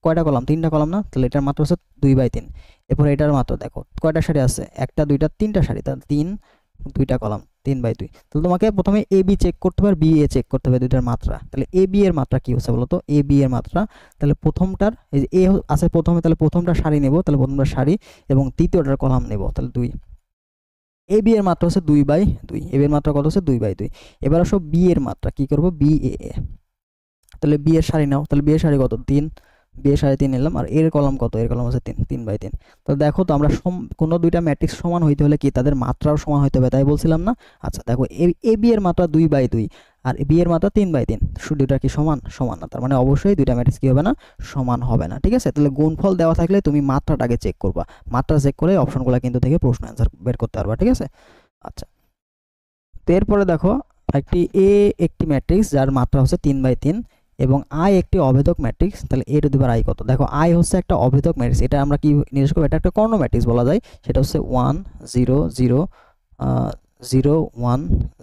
কয়টা কলাম? 3টা কলাম না? তাহলে এটার মাত্রা হচ্ছে 2/3। এরপর এটার মাত্রা দেখো কয়টা সারি আছে? 1টা 2টা 3টা সারি, তাহলে 3, 2টা কলাম, 3/2। তাহলে তোমাকে প্রথমে এ বি চেক করতে হবে, বি এ চেক করতে হবে, দুইটার মাত্রা। তাহলে এ বি এর মাত্রা কি হচ্ছে বলো তো? এ বি এর মাত্রা, তাহলে প্রথমটার এই যে এ আছে প্রথমে, তাহলে প্রথমটা সারি নেব, তাহলে প্রথমটা সারি এবং দ্বিতীয়টার কলাম নেব, তাহলে 2। এ বি এর মাত্রা হচ্ছে 2/2। এ বি এর মাত্রা কত হচ্ছে? 2/2। এবার আসো বি এর মাত্রা, কি করব? B A. তাহলে বি এর সারি নাও, তাহলে বি এর সারি কত? 3। বি এর সারি 3 নিলাম, আর এর কলাম কত? এর কলাম হচ্ছে 3, 3/3। তো দেখো তো আমরা কোনো দুইটা ম্যাট্রিক্স সমান হইতে হলে কি তাদের মাত্রাও সমান হইতে হবে, তাই বলছিলাম না? আচ্ছা দেখো এ বি এর মাত্রা 2/2 আর বি এর মাত্রা 3/3, শুধু দুইটা কি সমান? সমান না। তার মানে অবশ্যই দুইটা ম্যাট্রিক্স কি হবে না? সমান হবে না। ঠিক আছে, তাহলে গুণফল দেওয়া থাকলে তুমি মাত্রাটাকে চেক করবা। মাত্রা চেক করে অপশনগুলো কিন্তু থেকে প্রশ্ন অ্যান্সার বের করতে পারবা। ঠিক আছে, আচ্ছা তো এরপরে দেখো একটি ম্যাট্রিক্স যার মাত্রা হচ্ছে 3/3 এবং আই একটি অভেদক ম্যাট্রিক্স। তাহলে এ টু দি পাওয়ার আই কত? দেখো আই হচ্ছে একটা অভেদক ম্যাট্রিক্স, এটা আমরা কি নির্দেশ করব? এটা একটা কর্ণ ম্যাট্রিক্স বলা যায়। সেটা হচ্ছে 1 0 0 0 1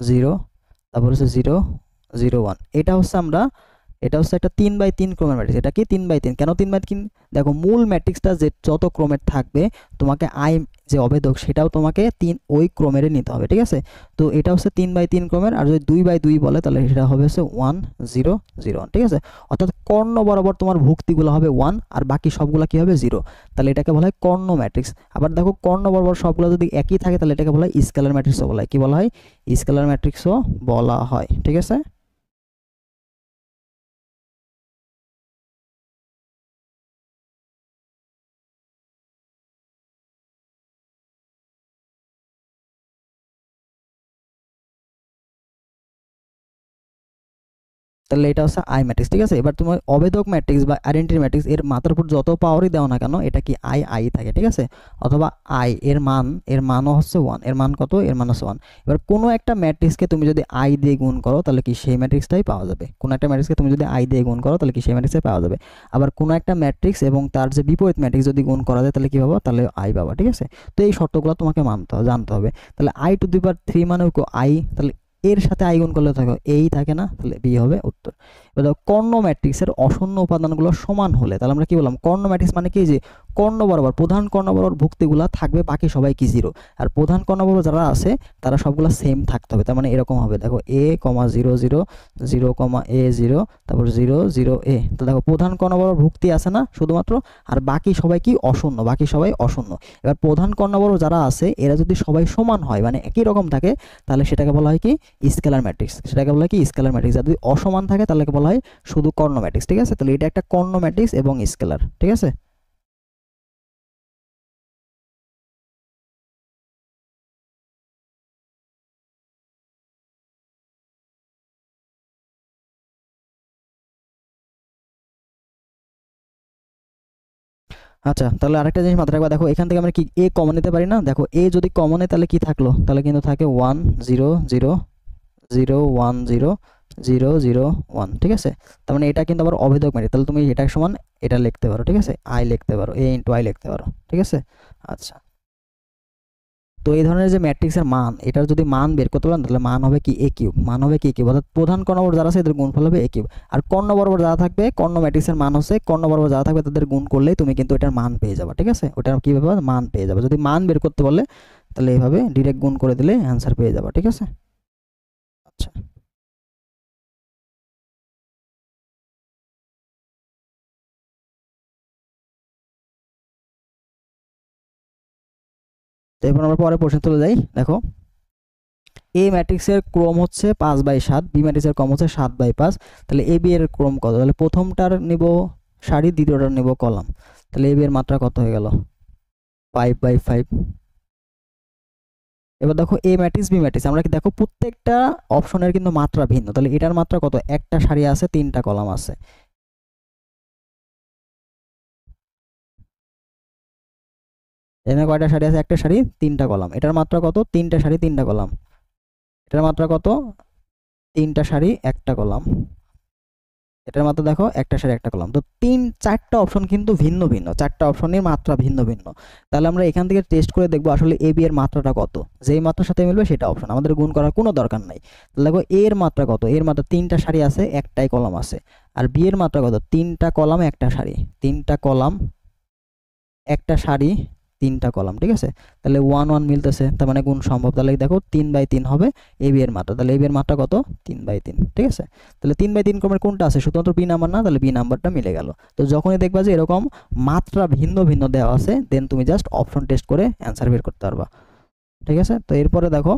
0, তারপর হচ্ছে 0 0 1। এটা হচ্ছে একটা 3/3 ক্রমের ম্যাট্রিক্স। এটা কি 3/3? কেন 3/3? দেখো মূল ম্যাট্রিক্সটা যে যত ক্রমের থাকবে তোমাকে আই যে অভেদক সেটাও তোমাকে ওই ক্রমেরই নিতে হবে, ঠিক আছে। তো এটা হচ্ছে 3/3 ক্রমের, আর যদি 2/2 বলে তাহলে সেটা হবে হচ্ছে 1 0 0 1, ঠিক আছে। অর্থাৎ কর্ণ বরাবর তোমার ভুক্তিগুলো হবে 1 আর বাকি সবগুলো কি হবে 0, তাহলে এটাকে বলা হয় কর্ণ ম্যাট্রিক্স। আবার দেখো কর্ণ বরাবর সবগুলো যদি একই থাকে তাহলে এটাকে বলা হয় স্কেলার ম্যাট্রিক্সও বলা হয়, কি বলা হয়, স্কেলার ম্যাট্রিক্সও বলা হয়, ঠিক আছে। তাহলে এটা হচ্ছে আই ম্যাট্রিক্স, ঠিক আছে। এবার তোমার অভেদক ম্যাট্রিক্স বা আইডেন্টিটি ম্যাট্রিক্স এর মাত্রার উপর যত পাওয়ারই দাও না কেন এটা কি আই আই থাকে, ঠিক আছে। অথবা আই এর মানও হচ্ছে 1, এর মান কত, এর মান হচ্ছে 1। এবার কোনো একটা ম্যাট্রিক্সকে তুমি যদি আই দিয়ে গুণ করো তাহলে কি সেই ম্যাট্রিক্সটাই পাওয়া যাবে, কোনো একটা ম্যাট্রিক্সকে তুমি যদি আই দিয়ে গুণ করো তাহলে কি সেই ম্যাট্রিক্সটাই পাওয়া যাবে। আবার কোনো একটা ম্যাট্রিক্স এবং তার যে বিপরীত ম্যাট্রিক্স যদি গুণ করা যায় তাহলে কি পাবো, তাহলে আই পাবা, ঠিক আছে। তো এই শর্তগুলো তোমাকে মানতে হবে, জানতে হবে। তাহলে i⁻³ মানে আই, তাহলে এর সাথে আই গুণ করলে থাকে এই থাকে না, তাহলে বি হবে উত্তর। এবার দেখো কর্ণ ম্যাট্রিক্সের অশূন্য উপাদানগুলো সমান হলে তাহলে আমরা কি বললাম, কর্ণ ম্যাট্রিক্স মানে কি, যে কর্ণ বরাবর প্রধান কর্ণ বরাবর ভুক্তিগুলো থাকবে, বাকি সবাই কি 0, আর প্রধান কর্ণ বরাবর যারা আছে তারা সবগুলো সেম থাকতে হবে। তার মানে এরকম হবে, দেখো a, 0 0 0, a 0, তারপর 0 0 a। তো দেখো প্রধান কর্ণ বরাবর ভুক্তি আছে না শুধুমাত্র, আর বাকি সবাই কি অশূন্য, বাকি সবাই অশূন্য। এবার প্রধান কর্ণ বরাবর যারা আছে এরা যদি সবাই সমান হয় মানে একই রকম থাকে তাহলে সেটাকে বলা হয় কি স্কেলার ম্যাট্রিক্স, সেটাকে বলা হয় কি স্কেলার ম্যাট্রিক্স। আর যদি অসমান থাকে তাহলে বলা হয় শুধু কর্ণ ম্যাট্রিক্স, ঠিক আছে। তাহলে এটা একটা কর্ণ ম্যাট্রিক্স এবং স্কেলার, ঠিক আছে। আচ্ছা, তাহলে আরেকটা জিনিস মাথায় রাখবা, দেখো এখান থেকে আমরা কি এ কমন নিতে পারি না, দেখো এ যদি কমন হয় তাহলে কি থাকলো, তাহলে কিন্তু থাকে 1 0 0 0 1 0 0 0 1, ঠিক আছে। তার মানে এটা কিন্তু আবার অভেদক ম্যাট্রিক্স, তাহলে তুমি এটা সমান এটা লিখতে পারো, ঠিক আছে, আই লিখতে পারো, a ইন্টু আই লিখতে পারো, ঠিক আছে। আচ্ছা, তো এই ধরনের যে ম্যাট্রিক্সের মান, এটার যদি মান বের করতে পারেন তাহলে মান হবে কি a কিউব, মান হবে কি কিউব, অর্থাৎ প্রধান কর্ণ বরাবর যারা আছে এদের গুণফল হবে a কিউব। আর কর্ণ বরাবর যারা থাকবে, কর্ণ ম্যাট্রিক্সের মান হচ্ছে কর্ণ বরাবর যারা থাকবে তাদের গুণ করলেই তুমি কিন্তু এটার মান পেয়ে যাবে, ঠিক আছে। ওটার কি ব্যাপার, মান পেয়ে যাবে। যদি মান বের করতে বলে তাহলে এইভাবে ডিরেক্ট গুণ করে দিলে অ্যান্সার পেয়ে যাবে, ঠিক আছে। আচ্ছা, তো এবার আমরা পরে প্রশ্ন চলে যাই। দেখো এ ম্যাট্রিক্সের ক্রম হচ্ছে 5/7, বি ম্যাট্রিক্সের ক্রম হচ্ছে 7/5। তাহলে এ বি এর ক্রম কত, তাহলে প্রথমটার নিব সারি, দ্বিতীয়টার নিব কলাম, তাহলে এ বি এর মাত্রা কত হয়ে গেল 5/5। এবার দেখো এ ম্যাট্রিক্স বি ম্যাট্রিক্স, আমরা কি দেখো প্রত্যেকটা অপশনের কিন্তু মাত্রা ভিন্ন, তাহলে এটার মাত্রা কত, একটা সারি আছে 3টা কলাম আছে, এখানে কয়টা সারি আছে, একটা সারি 3টা কলাম, এটার মাত্রা কত, 3টা সারি 3টা কলাম, এটার মাত্রা কত, 3টা সারি 1টা কলাম, এটার মাত্রা দেখো একটা সারি একটা কলাম। তো 4টা অপশন কিন্তু ভিন্ন ভিন্ন, 4টা অপশনের মাত্রা ভিন্ন ভিন্ন। তাহলে আমরা এখান থেকে টেস্ট করে দেখবো আসলে এ বি এর মাত্রাটা কত, যেই মাত্রার সাথে মিলবে সেটা অপশন, আমাদের গুণ করার কোনো দরকার নাই। তাহলে দেখো এ এর মাত্রা কত, এর মাত্রা 3টা সারি আছে একটাই কলাম আছে, আর বি এর মাত্রা কত, 3টা কলাম একটা সারি, 3টা কলাম একটা সারি 3টা কলাম, ঠিক আছে। তাহলে 1 1 মিলতেছে, তার মানে গুণ সম্ভব। তাহলে দেখো 3/3 হবে এ বি এর মাত্রা, তাহলে এ বি এর মাত্রা কত, 3/3, ঠিক আছে। তাহলে 3/3 ক্রমের কোনটা আছে, শুধুমাত্র বি নাম্বার না, তাহলে বি নাম্বারটা মিলে গেল। তো যখনই দেখবা যে এরকম মাত্রা ভিন্ন ভিন্ন দেওয়া আছে দেন তুমি জাস্ট অপশন টেস্ট করে অ্যান্সার বের করতে পারবা, ঠিক আছে। তো এরপরে দেখো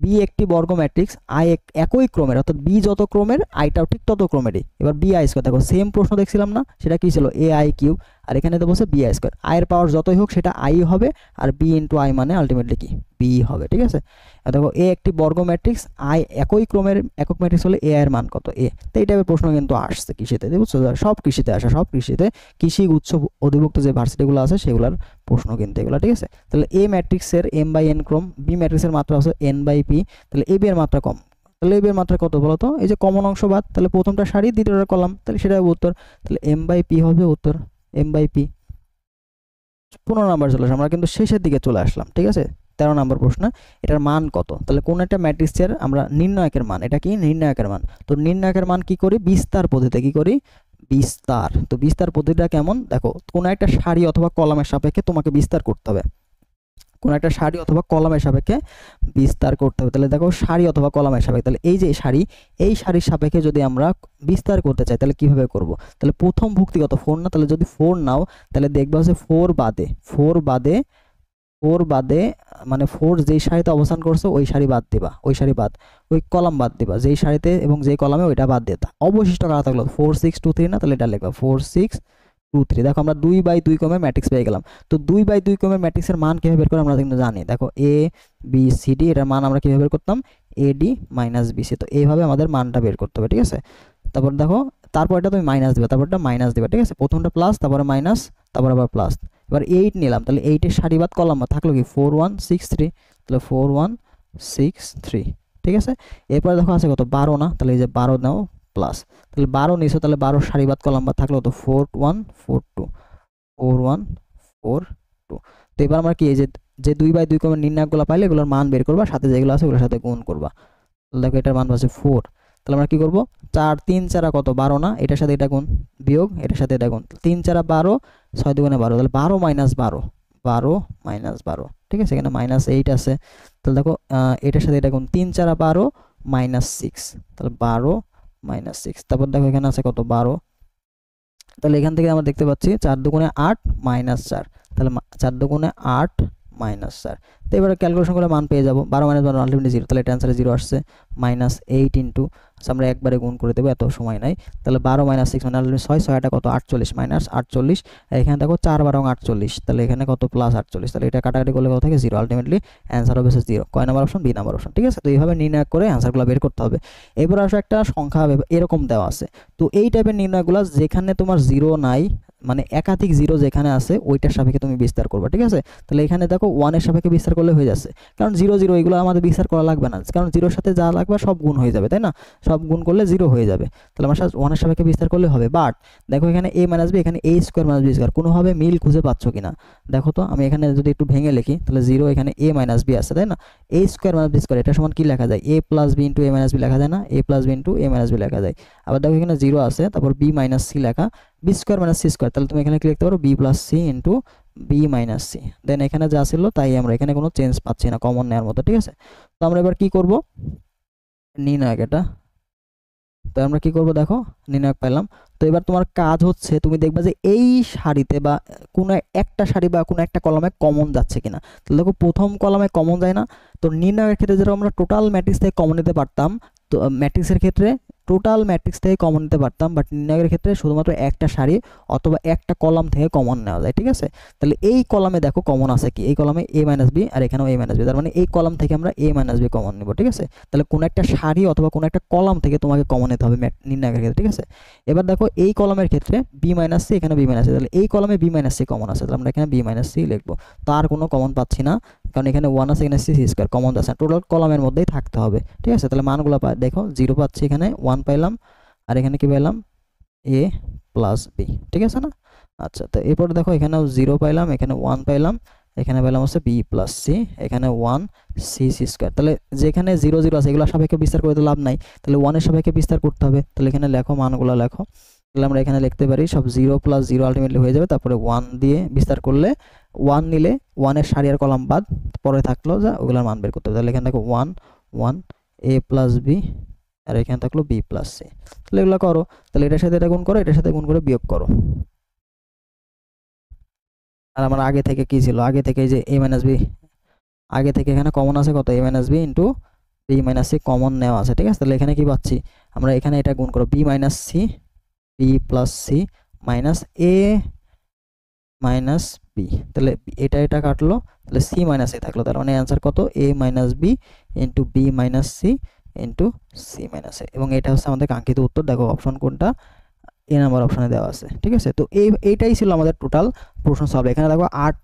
বি একটি বর্গ ম্যাট্রিক্স, আই একই ক্রমের, অর্থাৎ বি যত ক্রমের আইটাও ঠিক তত ক্রমেরই। এবার বি আই স্কোয়ার, দেখো সেম প্রশ্ন দেখছিলাম না, সেটা কি ছিল, এ আই কিউব, আর এখানে দেবো বি আই স্কোয়ার, আই এর পাওয়ার যতই হোক সেটা আই হবে, আর বি ইন্টু আই মানে আলটিমেটলি কি বি হবে, ঠিক আছে। দেখো এ একটি বর্গ ম্যাট্রিক্স, আই একই ক্রমের একক ম্যাট্রিক্স হলে এ এর মান কত, এ। তো এই টাইপের প্রশ্ন কিন্তু আসছে কৃষিতে, বুঝছো, সব কৃষিতে আসে, সব কৃষিতে কৃষি উৎস অধিভুক্ত যে ভার্সিটিগুলো আছে সেগুলোর প্রশ্ন কিন্তু এগুলো, ঠিক আছে। তাহলে এ ম্যাট্রিক্সের m/n ক্রম, বি ম্যাট্রিক্সের মাত্রা হচ্ছে n/p, তাহলে এ বি এর মাত্রা কম, তাহলে এ বি এর মাত্রা কত বলো তো, এই যে কমন অংশ বাদ, তাহলে প্রথমটা সারি দ্বিতীয়টা কলাম, তাহলে সেটা হবে উত্তর, তাহলে m/p হবে উত্তর, m/p। 15 নাম্বার চলে আসে, আমরা কিন্তু শেষের দিকে চলে আসলাম, ঠিক আছে। 13 নাম্বার প্রশ্ন, এটার মান কত, তাহলে কোন একটা ম্যাট্রিক্সের আমরা নির্ণায়কের মান, এটা কি নির্ণায়কের মান, তো নির্ণায়কের মান কি করি, বিস্তার পদ্ধতিতে কি করি, বিস্তার। তো বিস্তার পদ্ধতিটা কেমন, দেখো কোন একটা সারি অথবা কলামের সাপেক্ষে তোমাকে বিস্তার করতে হবে। কোন একটা সারি অথবা কলামের সাপেক্ষে বিস্তার করতে হবে। তাহলে দেখো সারি অথবা কলামের সাপেক্ষে, তাহলে এই যে সারি, এই সারির সাপেক্ষে যদি আমরা বিস্তার করতে চাই তাহলে কিভাবে করব? তাহলে প্রথম ভুক্তিগত 4 না, তাহলে যদি 4 নাও তাহলে দেখবা হচ্ছে 4 বাদে মানে 4 যেই সারিতে অবস্থান করছে ওই সারি বাদ দিবা, ওই সারি বাদ, ওই কলাম বাদ দিবা, যেই সারিতে এবং যেই কলামে ওইটা বাদ দিতা। অবশিষ্ট কারা থাকলো 4 6 2 3 না, তাহলে এটা লিখবা 4 6 2 3। দেখো আমরা 2/2 ক্রমের ম্যাট্রিক্স পেয়ে গেলাম। তো 2/2 ক্রমের ম্যাট্রিক্সের মান কিভাবে বের করে আমরা কিন্তু জানি। দেখো এ বি সি ডি, এটার মান আমরা কিভাবে বের করতাম, এডি মাইনাস বিসি। তো এইভাবে আমাদের মানটা বের করতে হবে, ঠিক আছে। তারপর দেখো, তারপর এটা তুমি মাইনাস দিবে, তারপরটা মাইনাস দিবে, ঠিক আছে। প্রথমটা প্লাস, তারপরে মাইনাস, তারপর আবার প্লাস। এবার 8 নিলাম, তাহলে 8 এর সারিবাদ কলাম থাকলো কি 4 1 6 3, তাহলে 4 1 6 3, ঠিক আছে। এরপর দেখো আছে কত 12 না, তাহলে এই যে 12 নাও প্লাস, তাহলে 12 নিছো, তাহলে 12 সারিবাদ কলাম থাকলো তো 4 1 4 2 4 1 4 2। তো এবার আমরা কি এই যে 2/2 ক্রমের নির্ণায়কগুলো পাইলে এগুলোর মান বের করবা, সাথে যেগুলো আছে ওগুলোর সাথে গুণ করবা। তাহলে দেখো এটার মান পাচ্ছে 4। তাহলে আমরা কি করব, 4 3 4 কত 12 না, এটার সাথে এটা গুণ, বিয়োগ এটার সাথে এটা গুণ, 3 4 12, 6 2 12, তাহলে 12 মাইনাস 12, 12 মাইনাস 12, ঠিক আছে। এখানে -8 আছে, তাহলে দেখো এটার সাথে এটা গুণ, 3 4 12 মাইনাস 6, তাহলে 12 মাইনাস 6। তারপর দেখো এখানে আছে কত 12, তাহলে এখান থেকে আমরা দেখতে পাচ্ছি 4 2 8 মাইনাস 4, তাহলে 4 2 8 মাইনাস 4। তো এবারে ক্যালকুলেশন করে মান পেয়ে যাবো, 12 মাইনাস 12 আলটিমেটলি 0, তাহলে এটা অ্যান্সারে 0 আসছে। -8 ইন্টু, আমরা একবারে গুণ করে দেবো, এত সময় নাই। তাহলে 12 মাইনাস 6 মানে আলটিমেটলি 6 6 কত 48 মাইনাস 48, এখানে দেখো 4 12 48, তাহলে এখানে কত প্লাস 48, তাহলে এটা কাটাকাটি করলে কত থাকে 0, আলটিমেটলি অ্যান্সার হবে 0। কয় নাম্বার অপশন, বি নাম্বার অপশন, ঠিক আছে। তো এইভাবে নির্ণয় করে অ্যান্সারগুলো বের করতে হবে। এবার আসলে একটা সংখ্যা এরকম দেওয়া আছে, তো এই টাইপের নির্ণয়গুলো যেখানে তোমার 0 নাই, মানে একাধিক 0 যেখানে আছে ওইটার সাপেক্ষে তুমি বিস্তার করবে, ঠিক আছে। তাহলে এখানে দেখো 1 এর সাপেক্ষে বিস্তার করলে হয়ে যাচ্ছে, কারণ 0 0 এগুলো আমাদের বিস্তার করা লাগবে না, কারণ 0 এর সাথে যা লাগবে সব গুণ হয়ে যাবে, তাই না, সব গুণ করলে 0 হয়ে যাবে। তাহলে আমার 1 এর সাপেক্ষে বিস্তার করলে হবে। বাট দেখো এখানে a মাইনাস বি, এখানে a square minus B square, কোনোভাবে মিল খুঁজে পাচ্ছ কিনা দেখো তো। আমি এখানে যদি একটু ভেঙে লিখি, তাহলে 0 এখানে a মাইনাস বি আছে, তাই না, a square minus B square, এটা সমান কি লেখা যায়, a plus B into a minus B লেখা যায় না, a plus B into a minus B লেখা যায়। আবার দেখো এখানে 0 আছে, তারপর b মাইনাস সি লেখা, B square minus C square, তাহলে তুমি এখানে কি লিখতে পারো, B plus C into B minus C. Then এখানে যা ছিল তাই, আমরা এখানে কোনো চেঞ্জ পাচ্ছি না কমন নেওয়ার মতো, ঠিক আছে। তো আমরা এবার কি করব, নির্ণায়ক এটা, তো আমরা কি করব দেখো নির্ণায়ক পেলাম। তো এবার তোমার কাজ হচ্ছে তুমি দেখবা যে এই সারিতে বা কোনো একটা সারি বা কোনো একটা কলামে কমন যাচ্ছে কিনা। তো দেখো প্রথম কলামে কমন যায় না, তো নির্ণায়কের ক্ষেত্রে যেটা আমরা টোটাল ম্যাট্রিক্স থেকে কমন নিতে পারতাম, তো ম্যাট্রিক্সের ক্ষেত্রে টোটাল ম্যাট্রিক্স থেকে কমন নিতে পারতাম, বাট নির্ণায়কের ক্ষেত্রে শুধুমাত্র একটা সারি অথবা একটা কলাম থেকে কমন নেওয়া যায়, ঠিক আছে। তাহলে এই কলামে দেখো কমন আছে কি, এই কলামে a মাইনাস বি আর এখানেও a মাইনাস বি, তার মানে এই কলাম থেকে আমরা a মাইনাস বি কমন নেব, ঠিক আছে। তাহলে কোনো একটা সারি অথবা কোনো একটা কলাম থেকে তোমাকে কমন নিতে হবে নির্ণায়কের ক্ষেত্রে, ঠিক আছে। এবার দেখো এই কলামের ক্ষেত্রে বি মাইনাস সি, এখানে বি মাইনাস সি, তাহলে এই কলামে বি মাইনাস সি কমন আছে, তাহলে আমরা এখানে বি মাইনাস সি লিখবো। তার কোনো কমন পাচ্ছি না, কারণ এখানে 1 আছে, এখানে সি স্কোয়ার কমন আছে, টোটাল কলামের মধ্যেই থাকতে হবে, ঠিক আছে। তাহলে মানগুলো দেখো 0 পাচ্ছি, এখানে 1 পাইলাম, আর এখানে কি পেলাম a প্লাস বি, ঠিক আছে না। আচ্ছা, তো এরপর দেখো এখানেও 0 পাইলাম, এখানে 1 পাইলাম, এখানে পেলাম হচ্ছে বি প্লাস সি, এখানে 1 সি সি স্কোয়ার। তাহলে যেখানে 0 0 আছে এগুলো সাপেক্ষে বিস্তার করে তো লাভ নাই, তাহলে 1 এর সাপেক্ষে বিস্তার করতে হবে। তাহলে এখানে লেখো মানগুলো লেখো, তাহলে আমরা এখানে লিখতে পারি সব 0 প্লাস 0 আলটিমেটলি হয়ে যাবে, তারপরে 1 দিয়ে বিস্তার করলে 1 নিলে 1 এর সারি আর কলাম বাদ, পরে থাকলো যা ওগুলোর মান বের করতে হবে। তাহলে এখানে দেখো 1 1 a প্লাস বি, আর এখানে থাকলো বি প্লাস সি। তাহলে এগুলো করো, তাহলে এটার সাথে এটা গুণ করো, এটার সাথে গুণ করে বিয়োগ করো। আর আমার আগে থেকে কি ছিল, আগে থেকে যে a মাইনাস বি, আগে থেকে এখানে কমন আছে কত, a minus B into B minus C common নেওয়া আছে, ঠিক আছে। তাহলে এখানে কি পাচ্ছি আমরা, এখানে এটা গুণ করো B minus C, B plus C minus A minus B, তাহলে এটা কাটলো, তাহলে সি মাইনাস এ থাকলো, তার মানে অ্যান্সার কত, A minus B into B minus C into C minus A, এবং এটা হচ্ছে আমাদের কাঙ্ক্ষিত উত্তর। দেখো অপশন কোনটা, এ নাম্বার অপশনে দেওয়া আছে, ঠিক আছে। তো এইটাই ছিল আমাদের টোটাল প্রশ্ন সলভ। এখানে দেখো 8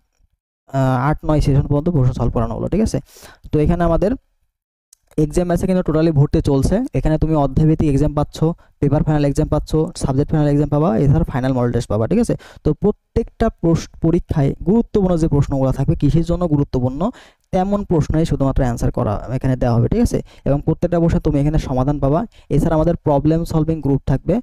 9 সেশন পর্যন্ত প্রশ্ন সলভ করানো হলো, ঠিক আছে। তো এখানে আমাদের এক্সাম আছে কিন্তু টোটালি ভর্তি চলছে, এখানে তুমি অধ্যায়ভিত্তিক এক্সাম পাচ্ছ, পেপার ফাইনাল এক্সাম পাচ্ছ, সাবজেক্ট ফাইনাল এক্সাম পাবা, এছাড়া ফাইনাল মডেল টেস্ট পাবা, ঠিক আছে। তো প্রত্যেকটা পরীক্ষায় গুরুত্বপূর্ণ যে প্রশ্নগুলো থাকবে, কিসের জন্য গুরুত্বপূর্ণ তেমন প্রশ্নই শুধুমাত্র অ্যান্সার করা এখানে দেওয়া হবে, ঠিক আছে। এবং প্রত্যেকটা প্রশ্নে তুমি এখানে সমাধান পাবা। এছাড়া আমাদের প্রবলেম সলভিং গ্রুপ থাকবে,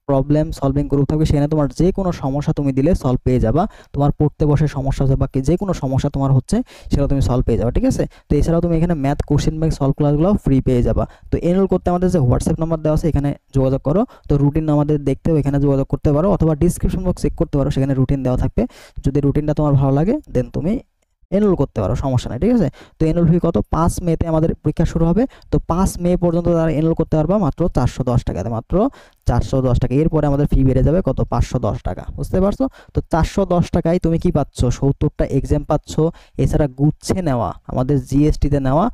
প্রবলেম সলভিং গ্রুপ থাকবে, সেখানে তোমার যে কোনো সমস্যা তুমি দিলে সলভ পেয়ে যাবা। তোমার পড়তে বসে সমস্যা আছে বা যে কোনো সমস্যা তোমার হচ্ছে সেটা তুমি সলভ পেয়ে যাবা, ঠিক আছে। তো এছাড়াও তুমি এখানে ম্যাথ কোশ্চেন ব্যাংক সলভ ক্লাসগুলো ফ্রি পেয়ে যাবা। তো এনরোল করতে আমাদের যে হোয়াটসঅ্যাপ নাম্বার দেওয়া আছে এখানে যোগাযোগ করো। তো রুটিন আমাদের দেখতেও এখানে যোগাযোগ করতে পারো, অথবা ডিসক্রিপশন বক্স চেক করতে পারো, সেখানে রুটিন দেওয়া থাকবে। যদি রুটিনটা তোমার ভালো লাগে দেন তুমি এনরোল করতে পারো, সমস্যা নাই, ঠিক আছে। তো এনরোল ফি কত? 5 মেতে আমাদের পরীক্ষা শুরু হবে। তো 5 মে পর্যন্ত তারা এনরোল করতে পারবা মাত্র 410 টাকাতে, মাত্র 410 টাকা। এরপরে আমাদের ফি বেড়ে যাবে কত? 510 টাকা, বুঝতে পারছো? তো 410 টাকায় তুমি কি পাচ্ছ? 70টা এক্সাম পাচ্ছ। এছাড়া গুচ্ছে নেওয়া আমাদের জিএসটিতে নেওয়া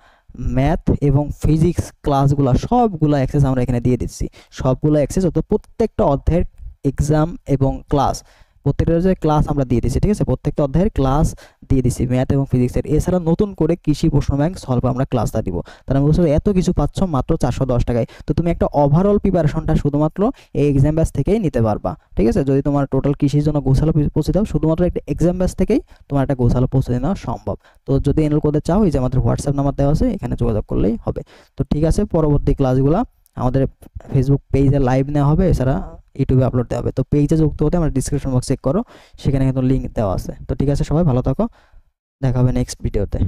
ম্যাথ এবং ফিজিক্স ক্লাসগুলো সবগুলো অ্যাক্সেস আমরা এখানে দিয়ে দিচ্ছি, সবগুলো অ্যাক্সেস। অর্থাৎ প্রত্যেকটা অধ্যায়ের এক্সাম এবং ক্লাস, প্রত্যেকটা যে ক্লাস আমরা দিয়ে দিচ্ছি, ঠিক আছে। প্রত্যেকটা অধ্যায়ের ক্লাস দিয়ে দিচ্ছি ম্যাথ এবং ফিজিক্সের। এছাড়া নতুন করে কৃষি প্রশ্ন ব্যাংক সলভ আমরা ক্লাসটা দিব। তার মানে বুঝছো এত কিছু পাচ্ছ মাত্র 410 টাকায়। তো তুমি একটা ওভারঅল প্রিপারেশনটা শুধুমাত্র এই এক্সাম ব্যাচ থেকেই নিতে পারবা, ঠিক আছে। যদি তোমার টোটাল কৃষির জন্য গোছালো প্রস্তুতি দাও, শুধুমাত্র একটা এক্সাম ব্যাচ থেকেই তোমার একটা গোছালো প্রস্তুতি নেওয়া সম্ভব। তো যদি এনরোল করতে চাও, এই যে আমাদের হোয়াটসঅ্যাপ নাম্বার দেওয়া আছে, এখানে যোগাযোগ করলেই হবে। তো ঠিক আছে, পরবর্তী ক্লাসগুলো আমাদের ফেসবুক পেজে লাইভ নেওয়া হবে, এছাড়া ইউটিউবে আপলোড দেওয়া হবে। তো পেজে যুক্ত হতে আমার ডিসক্রিপশন বক্স চেক করো, সেখানে কিন্তু লিঙ্ক দেওয়া আছে। তো ঠিক আছে, সবাই ভালো থাকো, দেখা হবে নেক্সট ভিডিওতে।